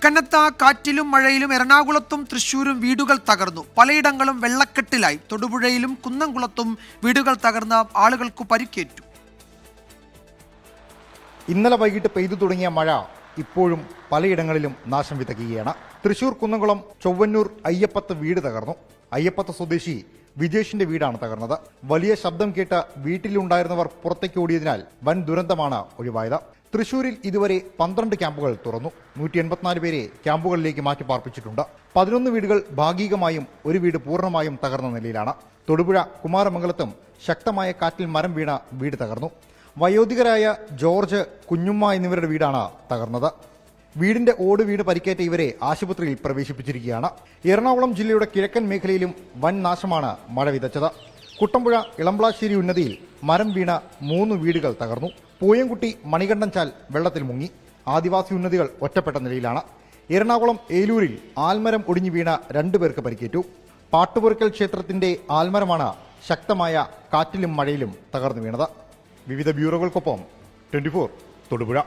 കനത്ത കാറ്റിലും മഴയിലും എറണാകുളത്തും തൃശൂരും വീടുകൾ തകർന്നു. പലയിടങ്ങളും വെള്ളക്കെട്ടിലായി. തൊടുപുഴയിലും കുന്നംകുളത്തും വീടുകൾ തകർന്ന ആളുകൾക്ക് പരിക്കേറ്റു. ഇന്നലെ വൈകിട്ട് പെയ്തു തുടങ്ങിയ മഴ ഇപ്പോഴും പലയിടങ്ങളിലും നാശം വിതയ്ക്കുകയാണ്. തൃശൂർ കുന്നംകുളം ചൊവ്വന്നൂർ അയ്യപ്പത്ത് വീട് തകർന്നു. അയ്യപ്പത്ത് സ്വദേശി വിജേഷിന്റെ വീടാണ് തകർന്നത്. വലിയ ശബ്ദം കേട്ട് വീട്ടിലുണ്ടായിരുന്നവർ പുറത്തേക്ക് ഓടിയതിനാൽ വൻ ദുരന്തമാണ് ഒഴിവായത്. തൃശൂരിൽ ഇതുവരെ 12 ക്യാമ്പുകൾ തുറന്നു. 184 പേരെ ക്യാമ്പുകളിലേക്ക് മാറ്റി പാർപ്പിച്ചിട്ടുണ്ട്. 11 വീടുകൾ ഭാഗികമായും ഒരു വീട് പൂർണ്ണമായും തകർന്ന നിലയിലാണ്. തൊടുപുഴ കുമാരമംഗലത്തും ശക്തമായ കാറ്റിൽ മരം വീണ വീട് തകർന്നു. വയോധികരായ ജോർജ്, കുഞ്ഞുമ്മ എന്നിവരുടെ വീടാണ് തകർന്നത്. വീടിന്റെ ഓട് വീട് പരിക്കേറ്റ ഇവരെ ആശുപത്രിയിൽ പ്രവേശിപ്പിച്ചിരിക്കുകയാണ്. എറണാകുളം ജില്ലയുടെ കിഴക്കൻ മേഖലയിലും വൻ നാശമാണ് മഴ വിതച്ചത്. കുട്ടമ്പുഴ ഇളംപ്ലാശ്ശേരി ഉന്നതിയിൽ മരം വീണ 3 വീടുകൾ തകർന്നു. പൂയംകുട്ടി മണികണ്ഠൻചാൽ വെള്ളത്തിൽ മുങ്ങി. ആദിവാസി ഉന്നതികൾ ഒറ്റപ്പെട്ട നിലയിലാണ്. എറണാകുളം ഏലൂരിൽ ആൽമരം ഒടിഞ്ഞു വീണ 2 പേർക്ക് പരിക്കേറ്റു. പാട്ടുപുറക്കൽ ക്ഷേത്രത്തിന്റെ ആൽമരമാണ് ശക്തമായ കാറ്റിലും മഴയിലും തകർന്നു വീണത്. വിവിധ ബ്യൂറോകൾക്കൊപ്പം 24 തൊടുപുഴ.